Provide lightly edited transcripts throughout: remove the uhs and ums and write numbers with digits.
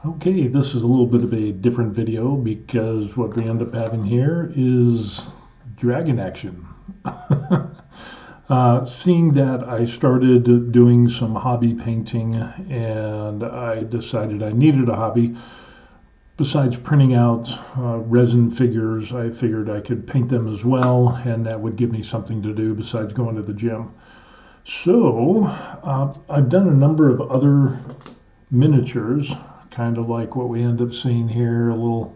Okay, this is a little bit of a different video because what we end up having here is dragon action. Seeing that I started doing some hobby painting and I decided I needed a hobby. Besides printing out resin figures, I figured I could paint them as well, and that would give me something to do besides going to the gym. So I've done a number of other miniatures, kind of like what we end up seeing here, a little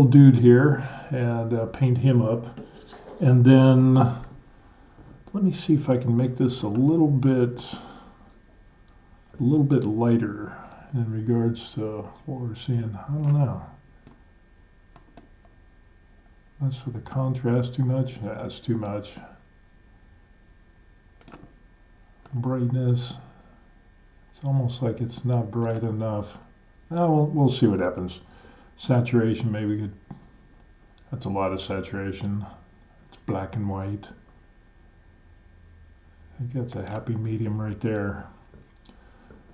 dude here, and paint him up. And then let me see if I can make this a little bit lighter in regards to what we're seeing. I don't know. That's for the contrast too much? Yeah, that's too much. Brightness. It's almost like it's not bright enough. We'll see what happens. Saturation, maybe we could. That's a lot of saturation. It's black and white. I think that's a happy medium right there.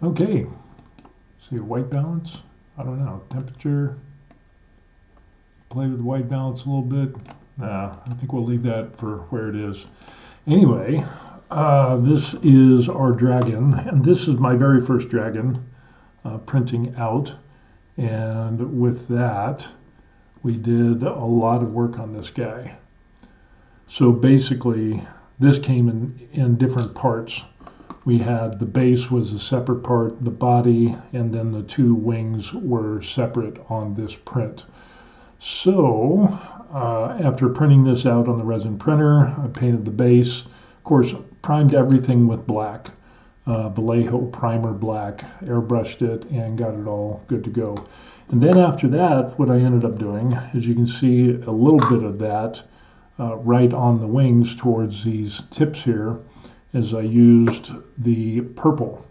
Okay. See, white balance. I don't know. Temperature. Play with white balance a little bit. Nah, I think we'll leave that for where it is. Anyway. This is our dragon, and this is my very first dragon printing out, and with that we did a lot of work on this guy. So basically this came in different parts. We had the base was a separate part, the body, and then the two wings were separate on this print. So after printing this out on the resin printer, I painted the base. Of course, primed everything with black, Vallejo primer black, airbrushed it, and got it all good to go. And then after that, what I ended up doing, as you can see a little bit of that right on the wings towards these tips here, is I used the purple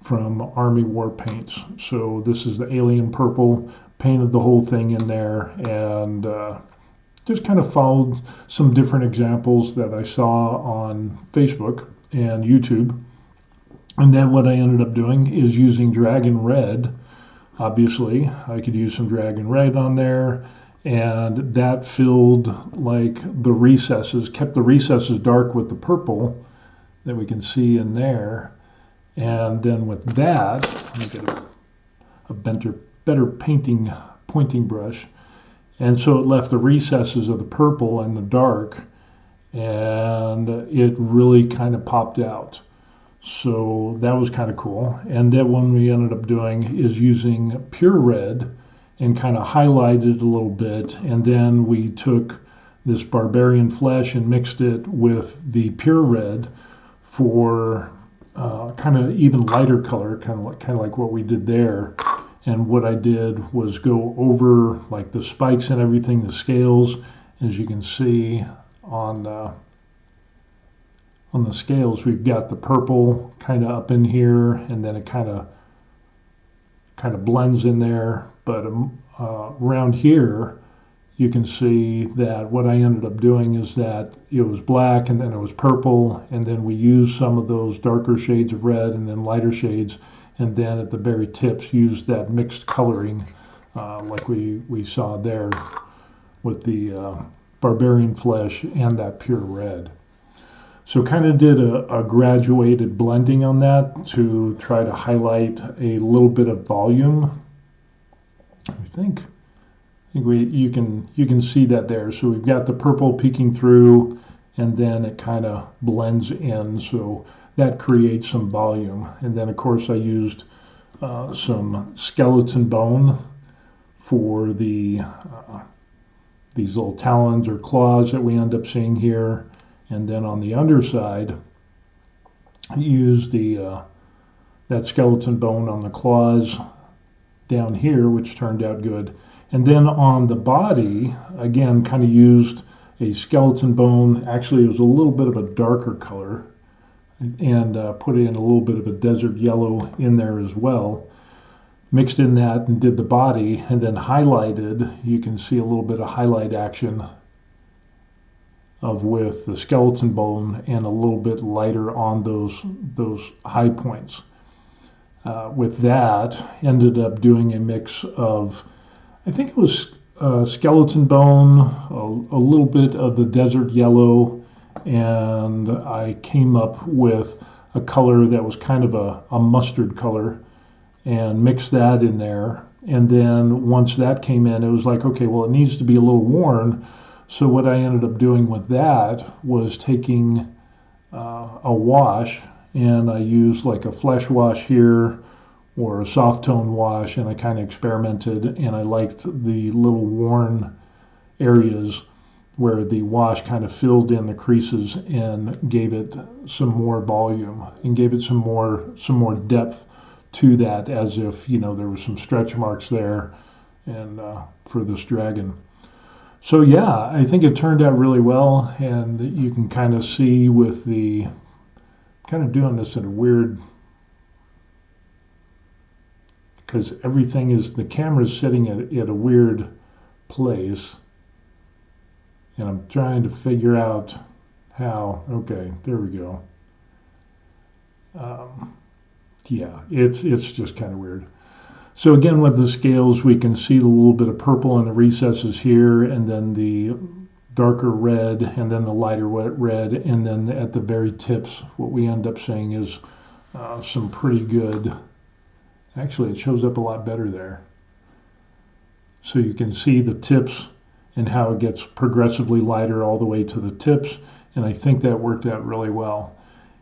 from Army War Paints. So this is the alien purple, painted the whole thing in there, and just kind of followed some different examples that I saw on Facebook and YouTube. And then what I ended up doing is using Dragon Red. Obviously, I could use some Dragon Red on there, and that filled like the recesses, kept the recesses dark with the purple that we can see in there. And then with that, let me get a better pointing brush. And so it left the recesses of the purple and the dark, and it really kind of popped out. So that was kind of cool. And then what we ended up doing is using pure red and kind of highlighted it a little bit. And then we took this barbarian flesh and mixed it with the pure red for kind of even lighter color, kind of like what we did there. And what I did was go over like the spikes and everything, the scales, as you can see on the scales, we've got the purple kind of up in here, and then it kind of blends in there. But around here, you can see that what I ended up doing is that it was black, and then it was purple, and then we used some of those darker shades of red, and then lighter shades. And then at the very tips use that mixed coloring like we saw there with the barbarian flesh and that pure red. So kind of did a graduated blending on that to try to highlight a little bit of volume. I think you can see that there. So we've got the purple peeking through, and then it kind of blends in. So that creates some volume. And then of course I used some skeleton bone for the these little talons or claws that we end up seeing here. And then on the underside I used that skeleton bone on the claws down here, which turned out good. And then on the body, again, kind of used a skeleton bone. Actually, it was a little bit of a darker color, and put in a little bit of a desert yellow in there as well. Mixed in that and did the body, and then highlighted. You can see a little bit of highlight action with the skeleton bone, and a little bit lighter on those high points. with that, ended up doing a mix of, I think it was skeleton bone, a little bit of the desert yellow, and I came up with a color that was kind of a mustard color and mixed that in there. And then once that came in, it was like, okay, well, it needs to be a little worn. So what I ended up doing with that was taking a wash, and I used like a flesh wash here or a soft tone wash, and I kind of experimented, and I liked the little worn areas where the wash kind of filled in the creases and gave it some more volume and gave it some more depth to that, as if there were some stretch marks there, and for this dragon. So yeah, I think it turned out really well, and you can kind of see with the kind of doing this in a weird, because everything is, the camera's sitting at a weird place, and I'm trying to figure out how. Okay, there we go. Yeah, it's just kind of weird. So again, with the scales, we can see the little bit of purple in the recesses here, and then the darker red, and then the lighter red, and then at the very tips, what we end up seeing is some pretty good. Actually, it shows up a lot better there. So you can see the tips and how it gets progressively lighter all the way to the tips, and I think that worked out really well.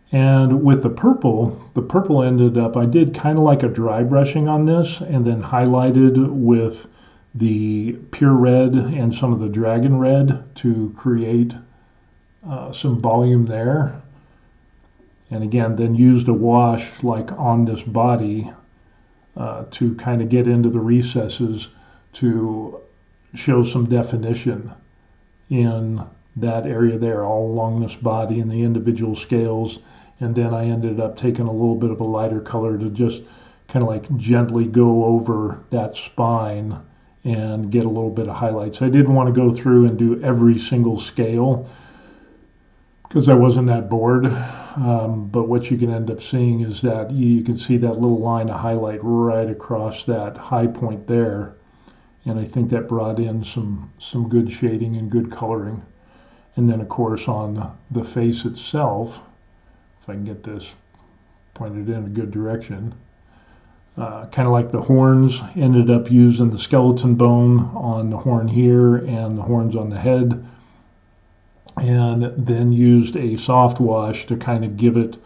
And with the purple ended up, I did kind of like a dry brushing on this, and then highlighted with the pure red and some of the dragon red to create some volume there. And again, then used a wash like on this body to kind of get into the recesses to show some definition in that area there, all along this body and the individual scales. And then I ended up taking a little bit of a lighter color to just kind of like gently go over that spine and get a little bit of highlights. I didn't want to go through and do every single scale because I wasn't that bored. But what you can end up seeing is that you can see that little line of highlight right across that high point there. And I think that brought in some good shading and good coloring. And then of course on the face itself, if I can get this pointed in a good direction, kind of like the horns, ended up using the skeleton bone on the horn here and the horns on the head, and then used a soft wash to kind of give it,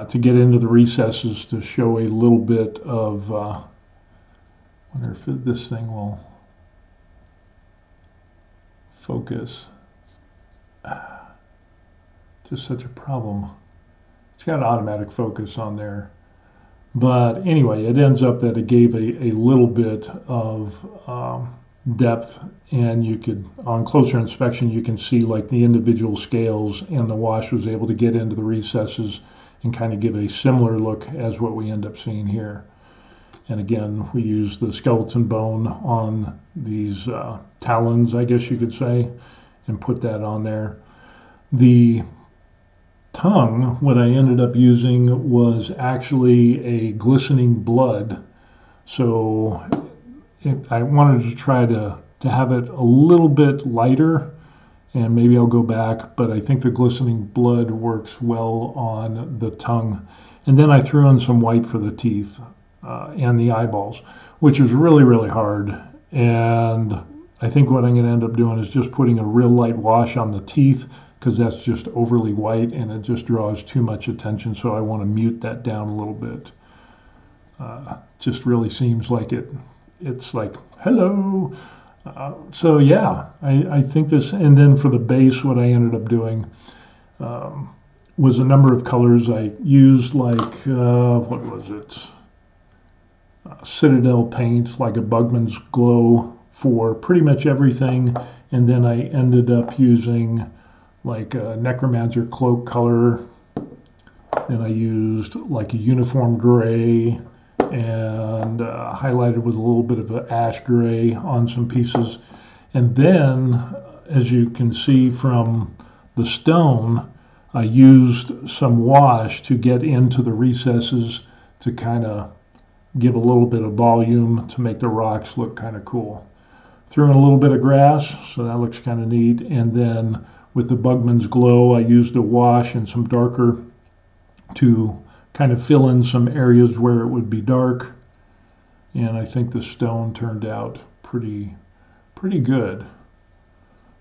to get into the recesses to show a little bit of, I wonder if this thing will focus. Just such a problem. It's got automatic focus on there. But anyway, it ends up that it gave a little bit of depth, and you could, on closer inspection, you can see like the individual scales, and the wash was able to get into the recesses and kind of give a similar look as what we end up seeing here. And again, we use the skeleton bone on these talons, I guess you could say, and put that on there. The tongue, what I ended up using was actually a glistening blood. So I wanted to try to have it a little bit lighter, and maybe I'll go back, but I think the glistening blood works well on the tongue. And then I threw in some white for the teeth and the eyeballs, which is really, really hard. And I think what I'm going to end up doing is just putting a real light wash on the teeth, because that's just overly white and it just draws too much attention. So I want to mute that down a little bit. Just really seems like it's like, hello. So yeah, I think this, and then for the base, what I ended up doing was a number of colors. I used like, what was it? Citadel paint, like a Bugman's Glow for pretty much everything. And then I ended up using like a Necromancer cloak color. Then I used like a uniform gray and highlighted with a little bit of an ash gray on some pieces. And then, as you can see from the stone, I used some wash to get into the recesses to kind of give a little bit of volume to make the rocks look kind of cool. Threw in a little bit of grass, so that looks kind of neat. And then with the Bugman's Glow, I used a wash and some darker to kind of fill in some areas where it would be dark. And I think the stone turned out pretty good.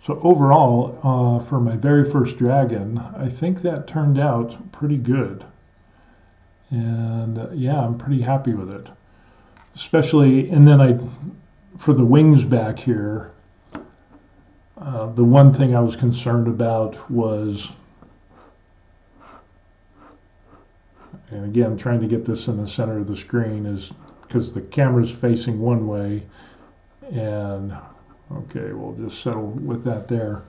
So overall, for my very first dragon, I think that turned out pretty good. And yeah, I'm pretty happy with it. Especially, and then for the wings back here, the one thing I was concerned about was, and again, trying to get this in the center of the screen, is because the camera's facing one way, and okay, we'll just settle with that there.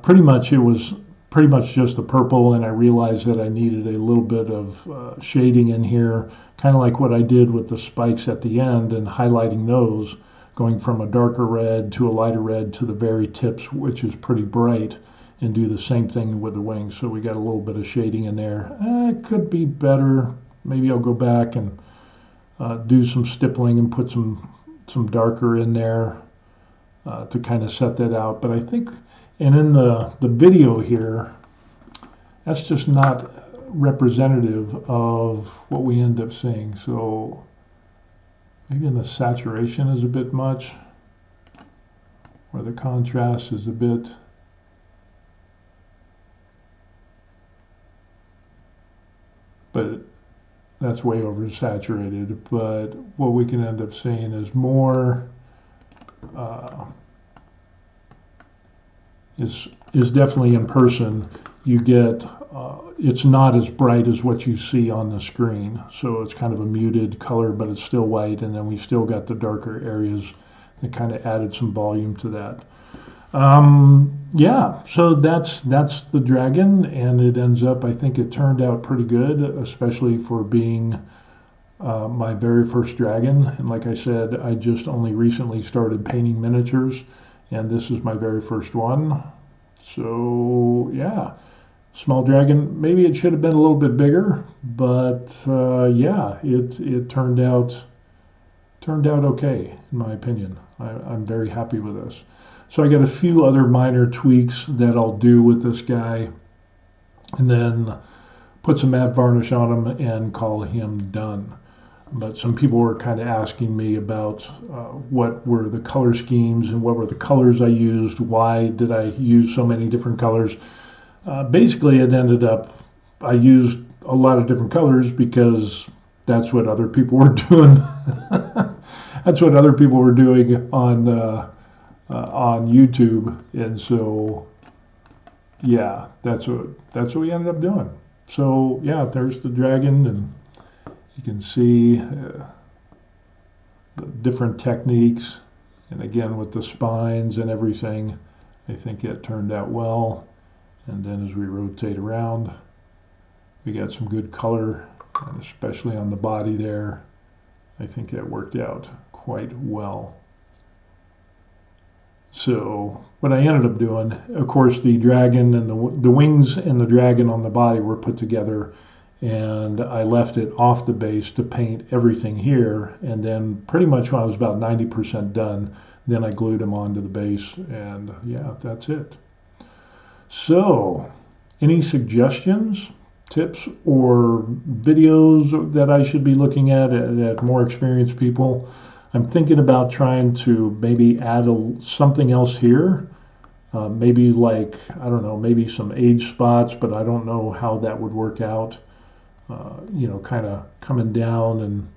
Pretty much it was pretty much just the purple, and I realized that I needed a little bit of shading in here, kind of like what I did with the spikes at the end and highlighting those, going from a darker red to a lighter red to the very tips, which is pretty bright, and do the same thing with the wings. So we got a little bit of shading in there. It could be better. Maybe I'll go back and do some stippling and put some darker in there to kind of set that out. But I think, and in the video here, that's just not representative of what we end up seeing. So maybe in the saturation is a bit much, or the contrast is a bit, but that's way oversaturated. But what we can end up seeing is more, is definitely in person. You get, it's not as bright as what you see on the screen. So it's kind of a muted color, but it's still white. And then we still got the darker areas that kind of added some volume to that. Yeah, so that's the dragon, and it ends up, I think it turned out pretty good, especially for being my very first dragon. And like I said, I just only recently started painting miniatures, and this is my very first one. So yeah, small dragon. Maybe it should have been a little bit bigger, but yeah, it turned out okay in my opinion. I'm very happy with this. So I got a few other minor tweaks that I'll do with this guy, and then put some matte varnish on him and call him done. But some people were kind of asking me about what were the color schemes and what were the colors I used. Why did I use so many different colors? Basically, it ended up, I used a lot of different colors because that's what other people were doing. That's what other people were doing on YouTube, and so yeah, that's what we ended up doing. So yeah, there's the dragon, and you can see the different techniques, and again with the spines and everything, I think it turned out well. And then as we rotate around, we got some good color, and especially on the body there, I think that worked out quite well. So what I ended up doing, of course, the dragon and the wings and the dragon on the body were put together, and I left it off the base to paint everything here, and then pretty much when I was about 90% done, then I glued them onto the base, and yeah, that's it. So any suggestions, tips, or videos that I should be looking at more experienced people? I'm thinking about trying to maybe add something else here. Maybe like, I don't know, maybe some age spots, but I don't know how that would work out. You know, kind of coming down and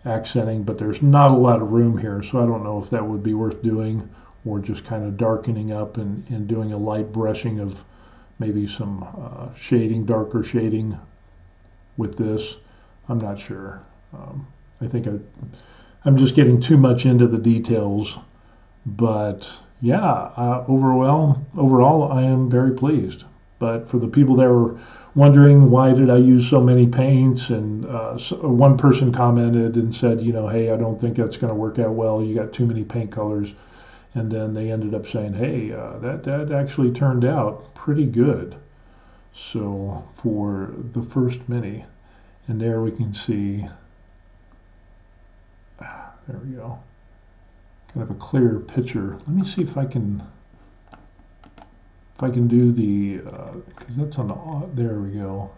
accenting, but there's not a lot of room here, so I don't know if that would be worth doing, or just kind of darkening up and doing a light brushing of maybe some shading, darker shading with this. I'm not sure. I think I'm just getting too much into the details, but yeah, overall, I am very pleased. But for the people that were wondering why did I use so many paints, and one person commented and said, you know, hey, I don't think that's going to work out well. You got too many paint colors. And then they ended up saying, hey, that actually turned out pretty good. So for the first mini. And there we can see, there we go, kind of a clearer picture. Let me see if I can do the, because that's on the, there we go.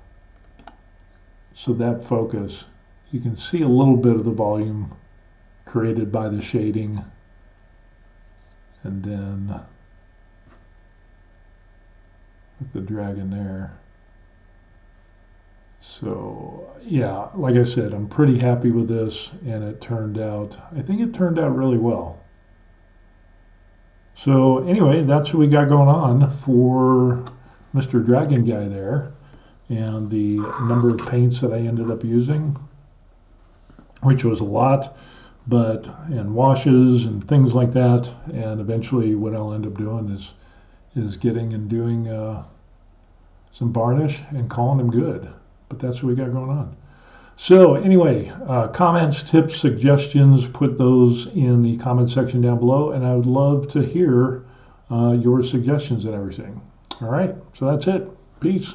So that focus, you can see a little bit of the volume created by the shading. And then with the dragon there. So yeah, like I said, I'm pretty happy with this, and it turned out, I think it turned out really well. So anyway, that's what we got going on for Mr. Dragon Guy there, and the number of paints that I ended up using, which was a lot, but and washes and things like that. And eventually what I'll end up doing is getting and doing some varnish and calling them good. But that's what we got going on. So anyway, comments, tips, suggestions, put those in the comment section down below, and I would love to hear your suggestions and everything. All right, so that's it. Peace.